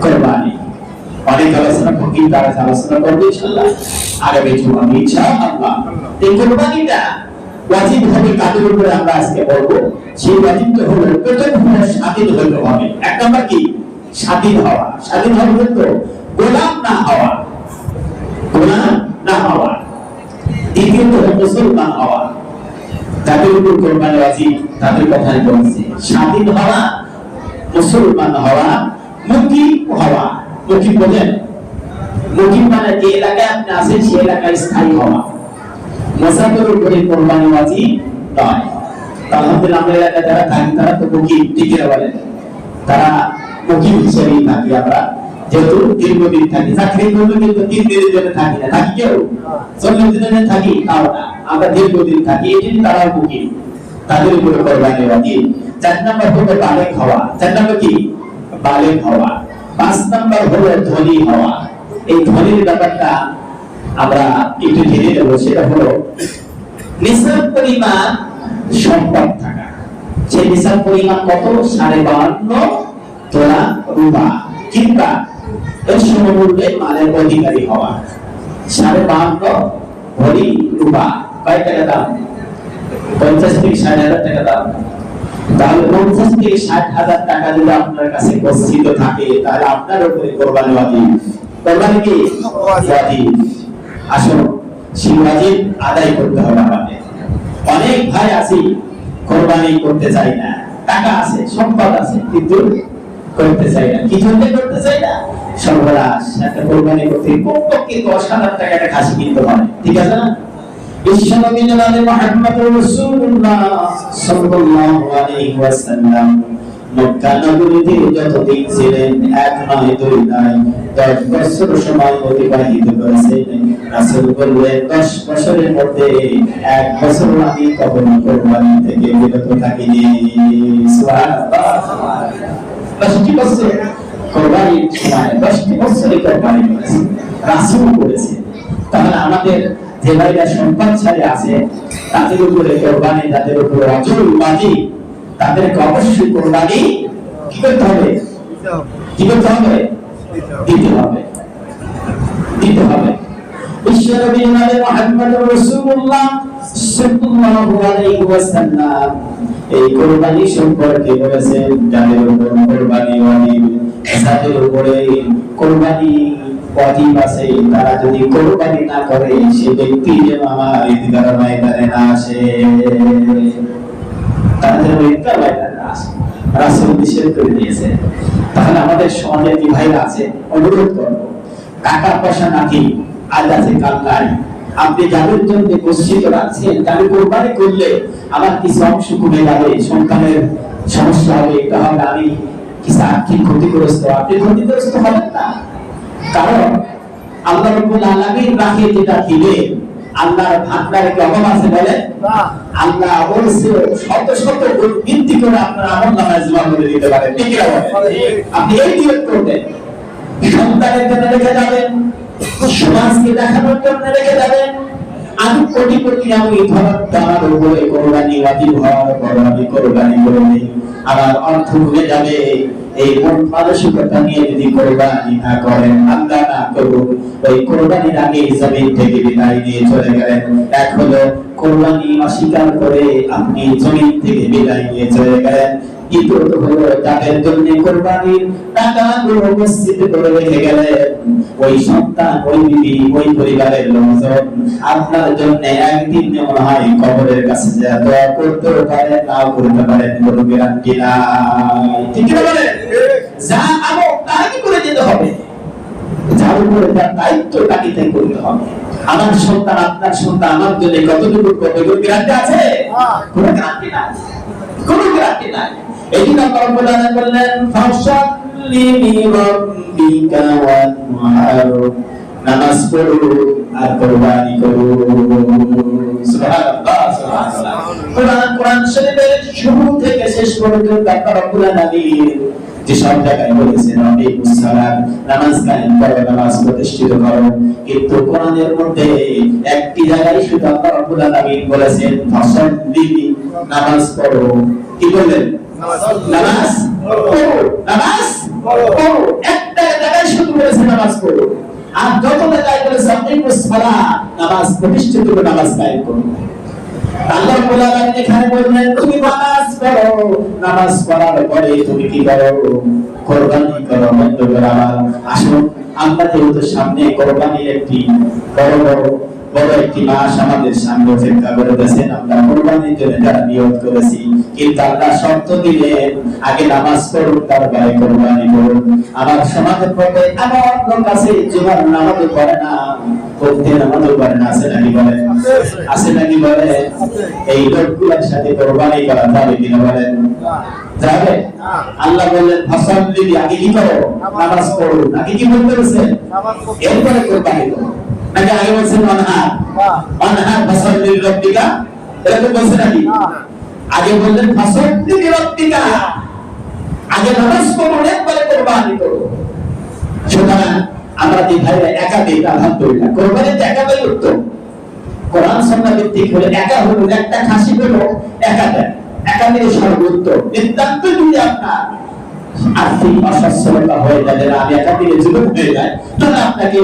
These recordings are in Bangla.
কুরবানি। অনেক আলোচনা ফকির তারা আলোচনা করবে ইনশাআল্লাহ আগামী জুমা ইনশাআল্লাহ। এই কুরবানিটা ওয়াজিব হবে কাদের উপরে আমরা আজকে বলবো। সেই ওয়াজিবটা হলো প্রথম হলো স্বাধীন হতে হবে। এক নাম্বার কি? স্বাধীন হওয়া। স্বাধীন হবে তো গোলাম না হওয়া, গোলাম না হওয়া। দ্বিতীয়ত হলো মুসলমান হওয়া। তাদের উপর কুরবানি ওয়াজিব, তাদের কথাই বলছি। স্বাধীন হওয়া, মুসলমান হওয়া, মুকিম হওয়া। মুকিম বোঝেন? মুকিম মানে যে এলাকায় আপনি আছেন সেই এলাকায় স্থায়ী হওয়া। মুসাফিরের উপরে কুরবানি ওয়াজিব নয়। আলহামদুলিল্লাহ আমরা এলাকায় যারা থাকি তারা তো মুকিম, ঠিক বলেন, তারা মুকিম হিসেবেই থাকি আমরা, যেহেতু দীর্ঘদিন থাকি। চাকরির জন্য কিন্তু 3 দিনের জন্য থাকি না, থাকি কেউ 40 দিনের জন্য থাকি তাও না, আমরা দীর্ঘদিন থাকি। এই জন্য তারা মুকিম, তাদের উপরে কুরবানি ওয়াজিব। 4 নাম্বার হলো বালেগ হওয়া। 4 নাম্বার কি? বালেগ হওয়া। 5 নাম্বার হলো ধনী হওয়া। এই ধনীর ব্যাপারটা আমরা একটু জেনে নেব। সেটা হলো নিসাব পরিমাণ সম্পদ থাকা। সেই নিসাব পরিমাণ কত? 52.5 তোলা রূপা কিংবা এর সমমূল্যে মালের অধিকারী হওয়া। 52.5 ভরি রূপা কয় টাকা দাম? 50 থেকে 60,000 টাকা দাম। তাহলে 50 থেকে 60,000 টাকা যদি আপনার কাছে গচ্ছিত থাকে তাহলে আপনার উপরে কুরবানি ওয়াজিব। কুরবানি কি? ওয়াজিব। আসুন সেই ওয়াজিব আদায় করতে হবে আমাদের। অনেক ভাই আছে কুরবানি করতে চায় না, টাকা আছে, সম্পদ আছে, কিন্তু করতে চায় না। কি জন্য করতে চায় না? সর্বনাশ, একটা কুরবানি করতে কমপক্ষে 10,000 টাকা একটা খাসি কিনতে হয়, ঠিক আছে না? বিশ্বনবী জনাবে মুহাম্মদুর রাসূলুল্লাহ সাল্লাল্লাহু আলাইহি ওয়াসাল্লাম মক্কা নগরীতে যতদিন ছিলেন, 1 নয় 2 নয় 10 বছর সময় অতিবাহিত করেছেন। রাসূল বললেন 10 বছরের মধ্যে 1 বছর আমি কখনো কুরবানি থেকে বিরত থাকিনি। সুবহানাল্লাহ। 10টি বছর কুরবানির সময় 10টি বছরে কুরবানি করেছে, রাসূল করেছে। তাহলে আমাদের যে ভাইরা সম্পদশালী আছে তাদের উপরে কুরবানি, তাদের উপরে অজল ওয়াজিব, তাদেরকে অবশ্যই কুরবানি কি করতে হবে? কি করতে হবে? দিতে হবে, দিতে হবে। বিশ্বনবী জনাবে মুহাম্মদুর রাসূলুল্লাহ সাল্লাল্লাহু আলাইহি ওয়াসাল্লাম এই কুরবানি সম্পর্কে বলেছেন, যাদের উপর কুরবানি ওয়াজিব, তাদের উপরে কুরবানি ওয়াজিব আছে, তারা যদি কুরবানি না করে সে ব্যক্তি যেন আমার ঈদগাহ ময়দানে না আসে। তাদের ঈদগাহ ময়দানে না আসে, রাসূল নিষেধ করে দিয়েছে। তাহলে আমাদের সমাজে যে ভাইরা আছে অনুরোধ করব, টাকা পয়সা নাকি আজ আছে কাল নাই। আপনি যাদের জন্য গচ্ছিত রাখছেন, তাহলে কুরবানি করলে আমার কিছু অংশ কমে যাবে, সন্তানের সমস্যা হবে, এটা হবে, আমি কিছু আর্থিক ক্ষতিগ্রস্ত। আপনি ক্ষতিগ্রস্ত হবেন না, কারণ আল্লাহ রাব্বুল আলামিন রাখে যেটা দিবে, আল্লাহর ভান্ডারে কি অভাব আছে বলে? আল্লাহ বলছে শত শত বৃদ্ধি করে আপনার আমলনামায় জমা করে দিতে পারে, ঠিক না? আপনি এই নিয়ত করবেন, সন্তানের জন্য রেখে যাবেন, সমাজকে দেখানোর জন্য রেখে যাবেন। আমি কোটি কোটি আমি ধরার উপরে কুরবানি ওয়াজিব হওয়ার পর আমি কুরবানি করে নেই, আমার অর্থ ভুলে যাবে। এই মানসিকতা নিয়ে যদি কুরবানি না করেন, আল্লাহ না করুন, ওই কুরবানির আগে জমিন থেকে বিদায় নিয়ে চলে গেলেন। এক হলো কুরবানি অস্বীকার করে আপনি জমিন থেকে বিদায় নিয়ে চলে গেলেন। দ্বিতীয়ত হলো তাদের জন্য কুরবানির টাকাগুলো মসজিদে করে রেখে গেলেন। ওই সন্তান, ওই বিবি, ওই পরিবারের লোকজন আপনার জন্য একদিন মনে হয় কবরের কাছে যা দোয়া করতে পারেন, নাও করতে পারেন, কোনো গ্যারান্টি নাই, ঠিক না? বলে যা আমল তাকে করে দিতে হবে, যার উপরে তার দায়িত্ব তাকে তাই করতে হবে। আমার সন্তান, আপনার সন্তান আমার জন্য কতটুকু করবে, কোনো গ্যারান্টি আছে? কোনো গ্যারান্টি নাই, কোনো গ্যারান্টি নাই। এই জন্য আল্লাহ রাব্বুল আলামিন বললেন ফাসাল্লি লিরাব্বিকা ওয়ানহার, নামাজ পড়ো আর কুরবানি করো। সুবহানাল্লাহ, সুবহানাল্লাহ। কোরআন শরীফের শুরু থেকে শেষ পর্যন্ত আল্লাহ রাব্বুল আলামিন যে সব জায়গায় বলেছেন আকিমুস সালাত, নামাজ কায়েম করো, নামাজ প্রতিষ্ঠিত করো, কিন্তু কোরআনের মধ্যে একটি জায়গায় শুধু আল্লাহ রাব্বুল আলামিন বলেছেন ফাসাল্লি, নামাজ পড়ো। কি বললেন? নামাজ পড়ো, নামাজ পড়ো। একটা করেছে নামাজ পড়ো, আর যত জায়গায় বলেছে আকিমুস সালাত, নামাজ প্রতিষ্ঠিত করে নামাজ কায়েম করো। আল্লাহ রাব্বুল আলামিন এখানে বললেন তুমি নামাজ পড়ো, নামাজ পড়ার পরে তুমি কি করো? কুরবানি করো। বন্ধুগণ আমার, আসুন আমরা যেহেতু সামনে কুরবানির একটি বড় একটি মাস আমাদের সামনে অপেক্ষা করে রয়েছে, আমরা কুরবানির জন্য যারা নিয়ত করেছি, কিন্তু আল্লাহ শর্ত দিলেন আগে নামাজ পড়ুন তারপরে কুরবানি করুন। আমার সমাজের মধ্যে আমার লোক আছে জীবন নামাজও পড়ে না, পড়তে নামাজও পড়ে না, আছে নাকি বলেন? আছে নাকি বলেন? এই লোকগুলোর সাথে কুরবানি করা যাবে কিনা বলেন? যাবে? আল্লাহ বললেন ফাসাল্লি, আগে কি করো? নামাজ পড়ো। আগে কি বলতে বলছেন? এরপরে কুরবানি করো। নাকি আগে বলছেন অনহার ফাসাল্লি লিরাব্বিকা, এরকম বলছে নাকি? আগে বললেন ফাসাল্লি লিরাব্বিকা, আগে নামাজ পড়ো এরপরে কুরবানি করো। সুতরাং আমরা যে ভাইরা একাধিক, আলহামদুলিল্লাহ কুরবানিতে একাধিক উত্তম, কোরআন সুন্নাহ ভিত্তিক হলে একা হলো, একটা খাসি হলো একাধিক সর্বোত্ত। নিতান্ত যদি আপনার আর্থিক অসচ্ছলতা হয়ে যায়, আমি একাধিক যুবক হয়ে যায়, তাহলে আপনাকে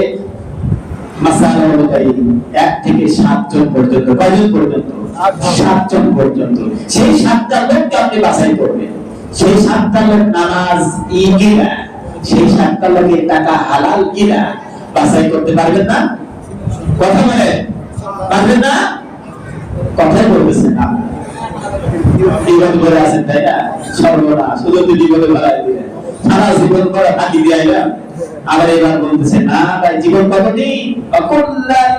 মাসালা অনুযায়ী 1 থেকে 7 জন পর্যন্ত, কয়জন পর্যন্ত? 7 জন পর্যন্ত। সেই 7টা লোককে আপনি বাছাই করবেন। সেই 7টা লোক নামাজ কিনা, সেই 7টা লোকের টাকা হালাল কিনা বাছাই করতে পারবেন না? কথা বলে পারবেন না? কথাই বলতেছেন না, জীবন করে আছেন তাই না? সর্বনাশ, শুধু জীবনে বাড়াই দিলেন, সারা জীবন করে ফাঁকি দিয়াইলাম, আবার এবার বলতেছে না ভাই জীবন কতটি? অকুল্লাল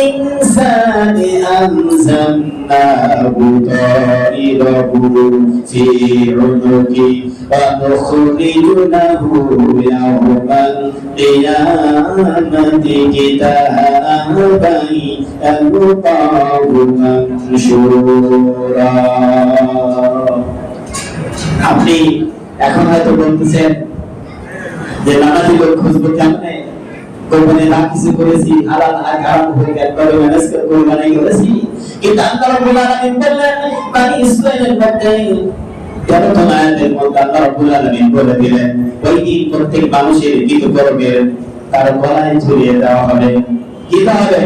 ইনসানি আনজালনাহু তাইরাহু ফি উনুকি ওয়া নুখরিজু লাহু ইয়াওমাল কিয়ামাতি কিতাবান ইয়ালকাহু মানশুরা। আপনি এখন হয়তো বলতেছেন যে নানাজি লোক খুঁজবো কেমনে, কোরবানি না কিছু করেছি, হালাল আর হারাম হয়ে গেল, করে ম্যানেজ করে কোরবানি করেছি। কিন্তু আল্লাহ রাব্বুল আলামিন বললেন বনি ইসরাঈলের মধ্যে তেরোতম আয়াতের মধ্যে আল্লাহ রাব্বুল আলামিন বলে দিলেন ওই দিন প্রত্যেক মানুষের কিছু করবেন তার গলায় ঝুলিয়ে দেওয়া হবে। কি হবে?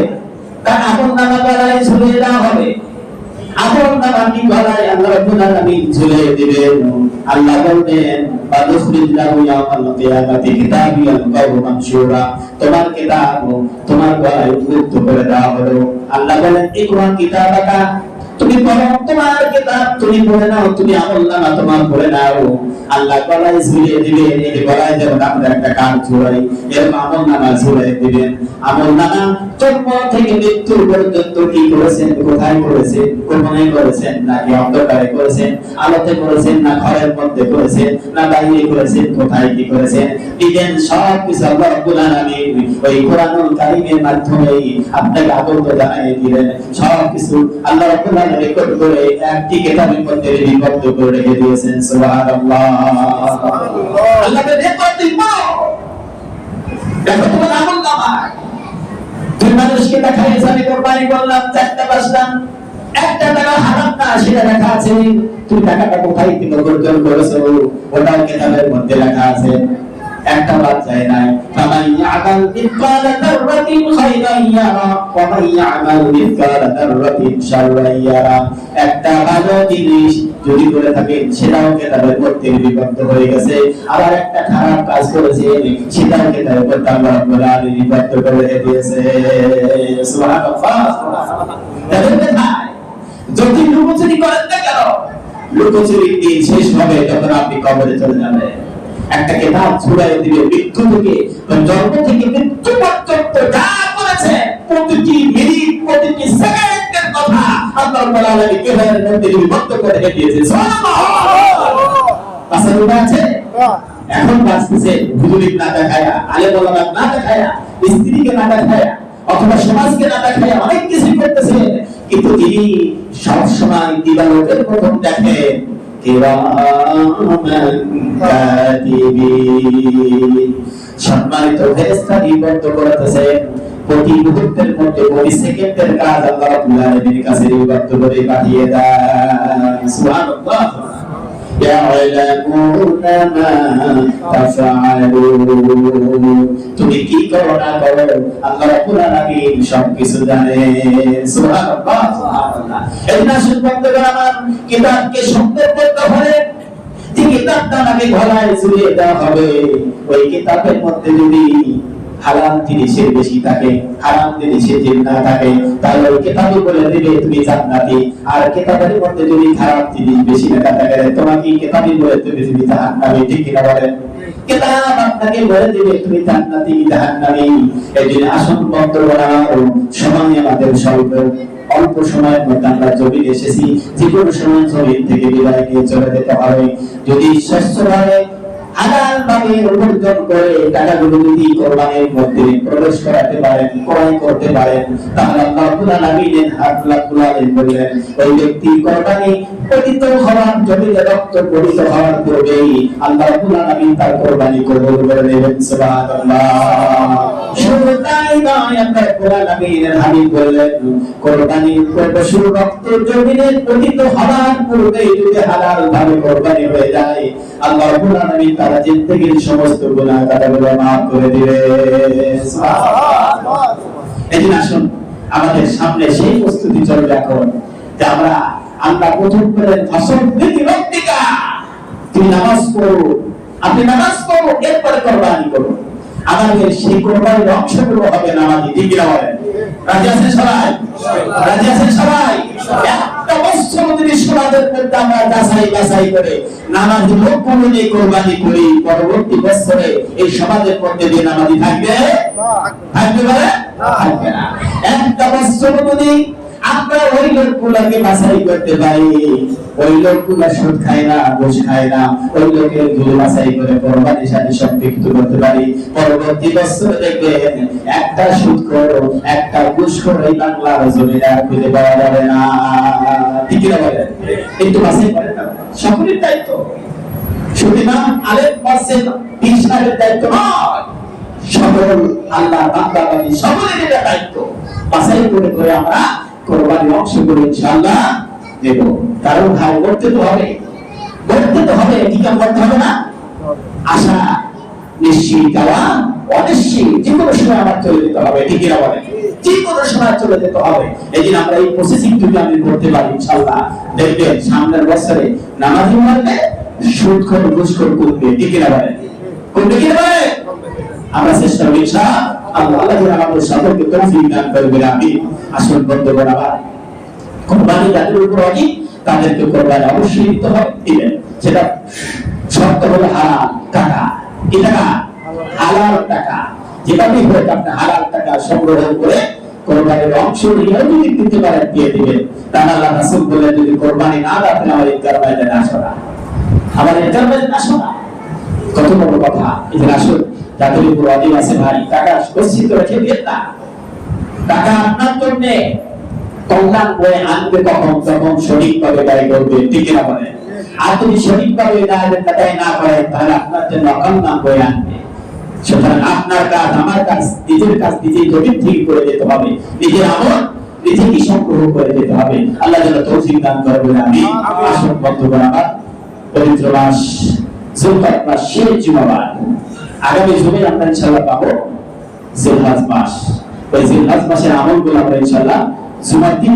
তার আপন নামা গলায় ঝুলিয়ে দেওয়া হবে। আপন নামা কি গলায় আল্লাহ রাব্বুল আলামিন ঝুলিয়ে দিবেন। আল্লাহ বলেন বাদুসুলিল্লাহু ইয়াওমাল কিয়ামাতি কিতাবিয়ান কাওমান মানশুরা, তোমার কিতাব তোমার গলায় উন্মুক্ত করে দেওয়া হলো। আল্লাহ বলেন ইকরা কিতাবাকা, তুমি পড়ো তোমার কিতাব, তুমি পড়ে নাও, তুমি আমলনামা তোমার পড়ে নাও। আল্লাহ গলায় ঝুলিয়ে দিবেন। এই গলায় যেমন আমরা একটা কাঠ ঝুলাই, এরকম আমলনামা ঝুলিয়ে দিবেন। আমলনামা জন্ম থেকে মৃত্যু পর্যন্ত কি করেছেন, কোথায় করেছেন, কোথায় করেছেন, নাকি অন্ধকারে করেছেন, আলোতে করেছেন, না ঘরের মধ্যে করেছেন, না বাইরে করেছেন, কোথায় কি করেছেন, দিবেন সব কিছু আল্লাহ রাব্বুল আলামিন ওই কোরআনুল কারীমের মাধ্যমে আপনাকে আগত জানিয়ে দিলেন। সব কিছু আল্লাহ রাব্বুল আলামিন রেকর্ড করে একটি কিতাবের মধ্যে লিপিবদ্ধ করে রেখে দিয়েছেন। সুবহানাল্লাহ। আল্লাহকে রেকর্ড দিব, দেখো তোমার আমলনামা। দুই মানুষকে দেখাইছে আমি কোরবানি করলাম, 4টা বাসলাম, একটা টাকা হারাম না, সেটা লেখা আছে। তুমি টাকাটা কোথায় থেকে অর্জন করেছো ওটাও কিতাবের মধ্যে লেখা আছে। একটা বাদ যায় নাই। ফামান ইয়ামাল মিসকালা যাররাতিন খায়রান ইয়ারা ওয়া মান ইয়ামাল মিসকালা যাররাতিন শাররান ইয়ারা। একটা ভালো জিনিস যদি করে থাকেন সেটাও কিতাবের মধ্যে লিপিবদ্ধ হয়ে গেছে। আবার একটা খারাপ কাজ করেছেন সেটাও কিতাবের মধ্যে আল্লাহ রাব্বুল আলামিন লিপিবদ্ধ করে দিয়েছে। সুবহানাল্লাহ। দেখেন ভাই, যদি লুকোচুরি করেন না কেন, লুকোচুরি দিন শেষ হবে যখন আপনি কবরে চলে যাবেন। একটা কিতাব ছুড়াই দিবে, মৃত্যু থেকে জন্ম থেকে মৃত্যু পর্যন্ত যা করেছে প্রতিটি মিনিট প্রতিটি সেকেন্ডের কথা আল্লাহ রাব্বুল আলামিন কিতাবের মধ্যে লিপিবদ্ধ করে রেখে দিয়েছে। সুবহানাল্লাহ। তাছাড়া আছে এখন বাঁচতেছে হুজুরিক না দেখায়া, আলেম ওলামা না দেখায়া, স্ত্রীকে না দেখায়া, অথবা সমাজকে না দেখায়া অনেক কিছু করতেছে, কিন্তু তিনি সব সময় দিবালোকের প্রথম দেখেন সম্মানিত ফেরেশতা লিপিবদ্ধ করতেছেন প্রতি মুহূর্তের মধ্যে, প্রতি সেকেন্ডের কাজ আল্লাহ রাব্বুল আলামিনের কাছে লিপিবদ্ধ করে পাঠিয়ে দেন। সুবহানাল্লাহ। يعلمون ما تفعلون না করো, আল্লাহ রাব্বুল আলামিন সবকিছু জানে। সুবহানাল্লাহ, সুবহানাল্লাহ। এই না শুনতে আমার কিতাবকে সুন্দর করতে হবে, যে কিতাবটা আমাকে গলায় ঝুলিয়ে দেওয়া হবে, ওই কিতাবের মধ্যে যদি হালাল জিনিসের বেশি থাকে, হারাম জিনিসের যদি না থাকে, তাহলে ওই কিতাবই বলে দিবে তুমি জান্নাতি। আর কিতাবের মধ্যে যদি খারাপ জিনিস বেশি না থাকে, তোমাকে কিতাবই বলে দিবে তুমি জাহান্নামী। ঠিক কিনা বলেন? কিতাব আপনাকে বলে দিবে তুমি জান্নাতি জাহান্নামী। এইজন্য আসন বন্ধ করার সময় আমাদের স্বল্প, অল্প সময়ের মধ্যে আমরা জমি এসেছি, যে কোনো সময় জমি থেকে বিদায় নিয়ে চলে যেতে হবে। যদি স্বচ্ছভাবে হালাল ভাবে উপার্জন করে টাকাগুলো যদি কোরবানির মধ্যে প্রবেশ করাতে পারেন, ক্রয় করতে পারেন, তাহলে আল্লাহ রাব্বুল আলামিন বললেন ওই ব্যক্তি কোরবানি পতিত হওয়ার, জমিতে রক্ত পতিত হওয়ার পূর্বেই আল্লাহ রাব্বুল আলামিন তার কোরবানি কবুল করে নেবেন। সুবহানাল্লাহ। শুধু তাই নয়, আল্লাহ রাব্বুল আলামিনের হাবিব বললেন কোরবানির পশুর রক্ত জমিতে পতিত হওয়ার পূর্বেই যদি হালাল ভাবে কোরবানি হয়ে যায়, আল্লাহ রাব্বুল আলামিন তারা জিন্দেগীর সমস্ত গুনাহ কাটাগুলো মাফ করে দিবে। সুবহানাল্লাহ। এই আসুন আমাদের সামনে সেই প্রস্তুতি চলবে এখন, যে আমরা প্রথম করে ফসল দিতে রক্তিকা, তুমি নামাজ পড়ো, আপনি নামাজ পড়ো, এরপরে কোরবানি করো। আমাদের সেই কোরবানির অংশগুলো হবে নামাজি। ঠিক কিনা বলেন? রাজি আছেন সবাই? রাজি আছেন সবাই? একটা বছর যদি সমাজের মধ্যে আমরা যাচাই বাছাই করে নামাজি লোকগুলো নিয়ে কোরবানি করি, পরবর্তী বছরে এই সমাজের মধ্যে যে নামাজি থাকবে, থাকবে বলে থাকবে না। একটা বছর যদি আমরা ওই লোকগুলোকে বাছাই করতে পারি, ওই লোকগুলো সুদ খায় না, ঘুষ খায় না, ওই লোকের গুলো বাছাই করে কোরবানির সাথে সম্পৃক্ত করতে পারি, পরবর্তী বছর দেখবেন একটা সুদখোর, একটা ঘুষখোর এই বাংলার জমিনে আর খুঁজে পাওয়া যাবে না। ঠিক কিনা বলেন? একটু বাছাই করেন না, সকলের দায়িত্ব। শুধু না আলেম পাচ্ছেন পীর সাহেবের দায়িত্ব নয়, সকল আল্লাহ বান্দাবান্দি সকলের এটা দায়িত্ব। বাছাই করে করে আমরা কোরবানির অংশ করে ইনশাআল্লাহ দেব। কারণ ভাই করতে তো হবে, করতে তো হবে, কি কাম করতে হবে না? আশা নিশ্চিত, যাওয়া অনিশ্চিত, যে কোনো সময় আমার চলে যেতে হবে। ঠিক কিনা বলেন? যে কোনো সময় চলে যেতে হবে। এই দিন আমরা এই প্রসেসিং যদি আমি করতে পারি ইনশাআল্লাহ, দেখবেন সামনের বছরে নামাজি মানবে, সুদখোর ঘুষখোর করবে। ঠিক কিনা বলেন? করবে কিনা বলেন? আমরা চেষ্টা করি ইনশাআল্লাহ। আল্লাহ যেন আমাদের সকলকে তৌফিক দান করবেন। আমিন। আসল বন্ধুগণ, আবার কোরবানি যাদের উপর ওয়াজিব তাদেরকে কোরবানি অবশ্যই দিতে হবে, দিবেন। সেটা শর্ত হলো হালাল টাকা। কি টাকা? হালাল টাকা। যেভাবেই হোক আপনি হালাল টাকা সংগ্রহ করে কোরবানির অংশ নিয়েও যদি দিতে পারেন, দিয়ে দিবেন। তাহলে আল্লাহ রাসূল বললেন যদি কোরবানি না দাও তাহলে আমার ঈদগাহ ময়দানে আসো না, আমার ঈদগাহ ময়দানে আসো না। কত বড় কথা! এই যে আসল যাদের উপর ওয়াজিব আছে ভাই, টাকা গচ্ছিত রেখে দিয়ে না, টাকা আপনার জন্য কল্যাণ বয়ে আনবে কখন, যখন সঠিকভাবে ব্যয় করবে। ঠিক কিনা বলেন? আর যদি সঠিকভাবে ব্যয় না করেন তাহলে আপনার জন্য অকল্যাণ বয়ে আনবে। সুতরাং আপনার কাজ, আমার কাজ, নিজের কাজ নিজেই জটিল ঠিক করে যেতে হবে, নিজের আমল নিজেকে সংগ্রহ করে যেতে হবে। আল্লাহ যেন তৌফিক দান করবেন। আমি আসল বন্ধুগণ, আমার পবিত্র মাস জিলহজ মাস শেষ জুমাবার, আগামী জুমে আমরা ইনশাআল্লাহ পাবো জিলহজ মাস। ওই জিলহজ মাসের আমলগুলো আমরা ইনশাআল্লাহ জুমার দিন